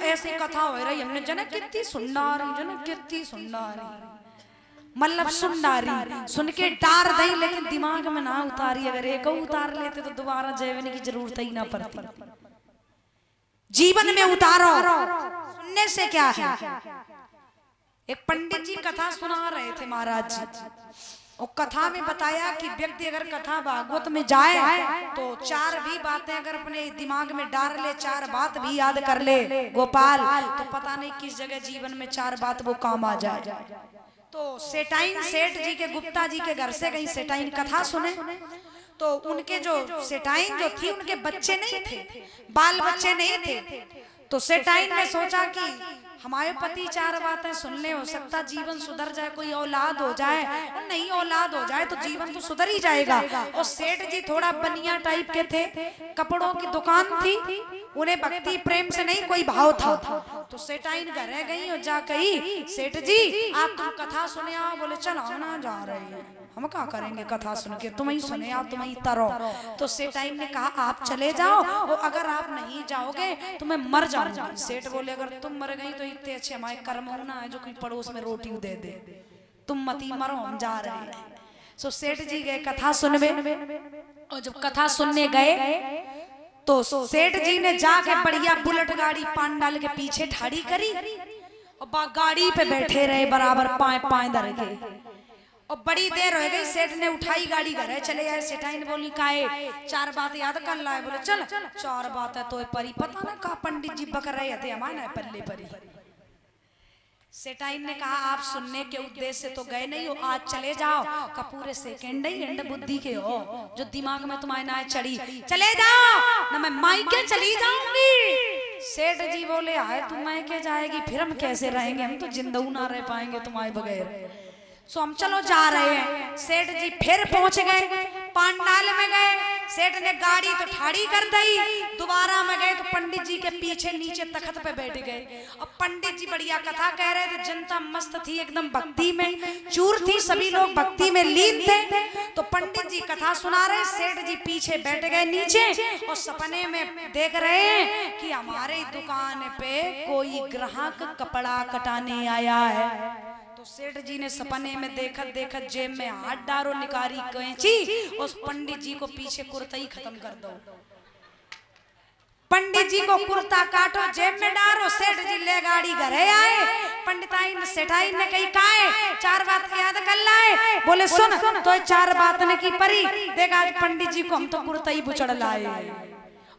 ऐसी कथा हो रही हमने जन कितनी सुंदर जन कितनी सुंदर मतलब सुंदरी सुन के डार दई लेकिन दिमाग में ना उतारी। अगर एक उतार लेते तो दोबारा जयवनी की जरूरत ही ना पड़ती। जीवन में उतारो, सुनने से क्या है। एक पंडित जी कथा सुना रहे थे महाराज जी। और कथा में बताया कि व्यक्ति अगर कथा भागवत में जाए तो चार भी बातें अगर अपने दिमाग में डाल ले, चार बात भी याद कर ले गोपाल, तो पता नहीं किस जगह जीवन में चार बात वो काम आ जाए। तो सेठाइन सेठ जी के गुप्ता जी के घर से गई सेठाइन कथा सुने। तो उनके जो सेठाइन जो थी उनके बच्चे नहीं थे, बाल बच्चे नहीं थे। तो सेठाइन ने सोचा कि हमारे पति चार बातें सुन ले, हो सकता जीवन सुधर जाए, कोई औलाद हो जाए। और नहीं औलाद हो जाए तो जीवन तो सुधर ही जाएगा। और सेठ जी थोड़ा बनिया टाइप के थे, कपड़ों की दुकान थी, उन्हें भक्ति प्रेम से नहीं कोई भाव था। तो सेठाइन घर गई और जा कही सेठ जी आप तुम कथा सुने आओ। बोले चल ना जा रहे हैं, हम क्या करेंगे कथा सुन के, तुम ही सुने आओ, तुम ही तरो। तो सेठाइन ने कहा आप चले जाओ, और अगर आप नहीं जाओगे तो मैं मर जाऊंगा। सेठ बोले अगर तुम मर गई तो इतने अच्छे हमारे कर्म होना है जो कोई पड़ोस में रोटी दे दे, तुम मती मरो, हम जा रहे हैं। सो सेठ जी गए कथा सुनवे। और जब कथा सुनने गए तो सेठ जी ने जाके बढ़िया बुलेट गाड़ी पान डाल के पीछे ठाड़ी करी और गाड़ी पे बैठे रहे बराबर पाए पाए धर के। और बड़ी देर हो गई, सेठ ने उठाई गाड़ी घर चले आए। सेठाइन बोली काहे चार बात याद कर लाए। बोले चल चार बात है तो परी पता ना का पंडित जी बक रहे थे हमारे पल्ले परी। सेठाइन ने कहा आप सुनने के उद्देश्य से तो गए नहीं हो, आज चले जाओ। का पूरे सेकंड ही एंड बुद्धि के हो जो दिमाग में तुम्हारे ना चढ़ी, चले जाओ ना मैं मायके चली जाऊंगी। सेठ जी बोले आए तुम मायके जाएगी, फिर हम कैसे रहेंगे, हम तो जिंदा ना रह पाएंगे तुम्हारे बगैर। सो हम चलो जा रहे हैं। सेठ जी फिर पहुंच गए, पांडाल में गए। सेठ ने गाड़ी तो ठाड़ी कर दी। दोबारा में गए तो पंडित जी के पीछे नीचे तख्त पे बैठ गए। अब पंडित जी बढ़िया कथा कह रहे थे, जनता मस्त थी एकदम, भक्ति में चूर थी, सभी लोग भक्ति में लीन थे। तो पंडित जी कथा सुना रहे, सेठ जी पीछे बैठ गए नीचे और सपने में देख रहे हैं कि हमारे दुकान पे कोई ग्राहक कपड़ा कटाने आया है। तो सेठ जी ने सपने में देखत देखत जेब में हाथ डारो, निकारी कैंची, उस पंडित जी को पीछे कुर्ता ही खत्म कर दो। पंडित जी को कुर्ता काटो, जेब में डारो। सेठ जी ले गाड़ी घरे आए। पंडिताइन सेठाइन ने कही काहे चार बात याद कर लाए। बोले सुन तो चार बात ने की परी देख, आज पंडित जी को हम तो कुर्ता ही बुचड़ लाए।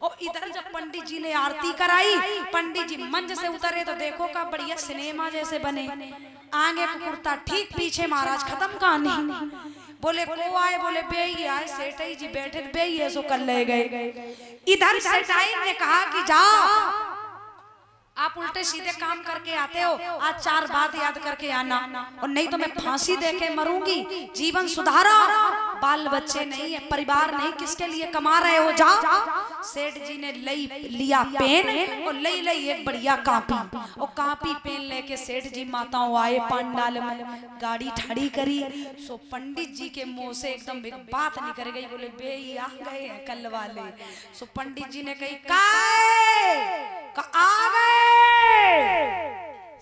और इधर जब पंडित जी ने आरती कराई, पंडित जी मंच से उतरे तो देखो का बढ़िया सिनेमा जैसे बने, आगे कुर्ता ठीक, पीछे महाराज खत्म कहानी। बोले को आए, बोले बे आए, सेठ जी बैठे बे सो कर ले गए। इधर सेठाइन ने कहा कि जाओ आप उल्टे सीधे काम करके आते हो, आज चार बात याद करके आना, और नहीं तो मैं फांसी देके मरूंगी। जीवन सुधारो, बाल बच्चे नहीं है, परिवार नहीं, किसके लिए कमा रहे हो, जाओ। सेठ जी ने लिया पेन और लई एक बढ़िया कापी, और कापी पेन लेके सेठ जी माताओं आए पांडाल में, गाड़ी ठाड़ी करी। सो पंडित जी के मुंह से एकदम एक बात निकल गई। बोले बे आ गए हैं कल वाले। सो पंडित जी ने कही का आ गए।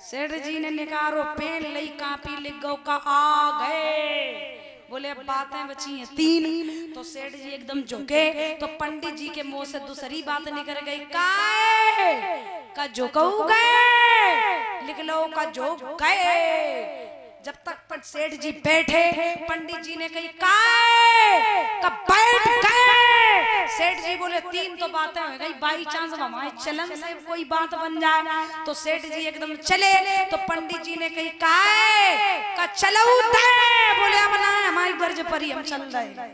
सेठ जी ने निकारो पेन लई कापी लिख गो का आ गए। बोले अब बातें बची हैं तीन। तो सेठ जी एकदम झुके तो पंडित जी के मुंह से दूसरी बात निकल गई का झुकऊ गए, लिख लो का झुक गए। जब तक सेठ जी बैठे पंडित जी ने कही का बैठ गए। सेठ जी बोले तीन तो बातें हो गई, बाई चांस हमारे चलन से कोई बात बन जाए। तो सेठ जी एकदम चले तो पंडित जी ने कही का चलो बोले अब ना हमारी गर्ज पर ही हम चल रहे।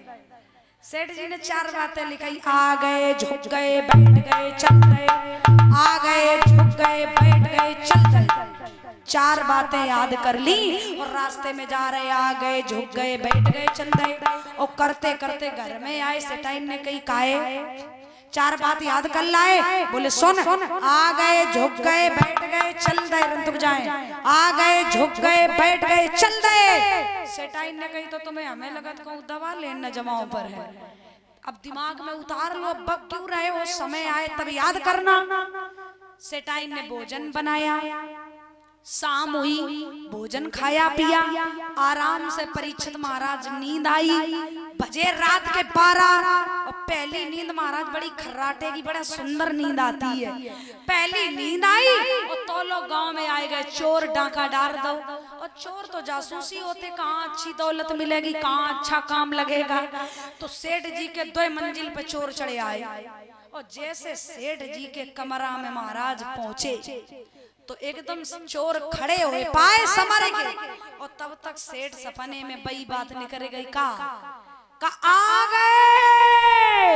सेठ जी ने चार बातें लिखाई, आ गए झुक गए बैठ गए चल गए, आ गए झुक गए बैठ गए चल गए। चार बातें याद कर ली और रास्ते में जा रहे, आ गए झुक गए बैठ गए चल गए। और करते करते घर में आए। सेठाइन ने कही काहे चार बात याद कर लाए। बोले सुन, आ गए झुक गए बैठ गए चल गए, रुक जाए, आ गए झुक गए बैठ गए चल गए। सेठाइन ने कही तो तुम्हें हमें लगा तो दवा लेना जमाओ पर है, अब दिमाग में उतार लो, अब क्यों रहे हो, समय आए तब याद करना। सेठाइन ने भोजन बनाया, शाम हुई, भोजन खाया पिया, आराम से परीक्षित महाराज नींद आई। बजे रात के 12 और पहली नींद महाराज बड़ी खर्राटे की, बड़ा सुंदर नींद आती है। पहली नींद आई और तो लोग गांव में आए गए, चोर डाका डाल दो। और चोर तो जासूसी होते, कहाँ अच्छी दौलत मिलेगी, कहाँ अच्छा काम लगेगा। तो सेठ जी के 2 मंजिल पे चोर चढ़े आए और जैसे सेठ जी के कमरा में महाराज पहुंचे तो एकदम चोर खड़े हुए, पाए समर के। और तब तक सेठ सपने में बई बात निकल गई, का आ गए।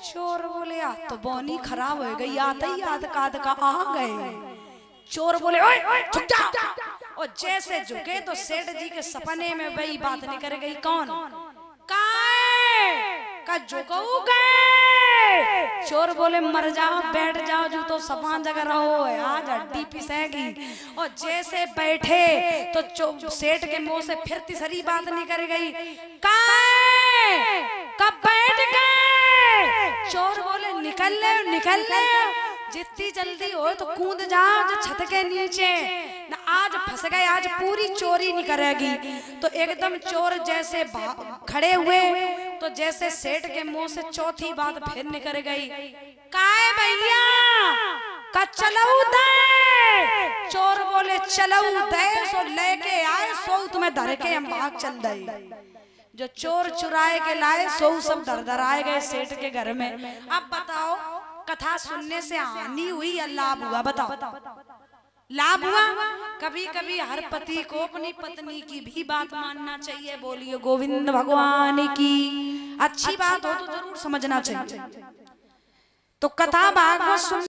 चोर बोले आ तो बोनी खराब हो गई, आते ही याद का आ गए। चोर बोले ओए झुक जा। और जैसे झुके तो सेठ जी के सपने में वही बात निकल गई, कौन का झुकऊ गए। चोर बोले मर जाओ, बैठ जाओ, जो तो सपा जगह रहो, आज हड्डी पिसेगी। और जैसे बैठे तो सेठ के मुंह से फिर तीसरी बात निकल गई, कब बैठ गए। चोर बोले निकल ले, जितनी जल्दी हो तो कूद जाओ जो छत के नीचे, ना आज फंस गए, आज पूरी चोरी निकलेगी। तो एकदम चोर जैसे खड़े हुए तो जैसे सेठ के मुंह से चौथी बात फिर निकल गई, काहे भैया का चलऊ दे। चोर बोले चलऊ दे, सो लेके आए, सो तुम्हें धर के हम भाग चल दे। जो चोर चुराए के लाए सो सब दर आए गए सेठ के घर में। अब बताओ कथा सुनने से हानि हुई या लाभ हुआ, बताओ। लाभ हुआ। कभी कभी हर पति को अपनी पत्नी की भी बात मानना चाहिए। बोलिए गोविंद भगवान की। अच्छी बात हो तो जरूर समझना चाहिए। तो कथा भागवत सुन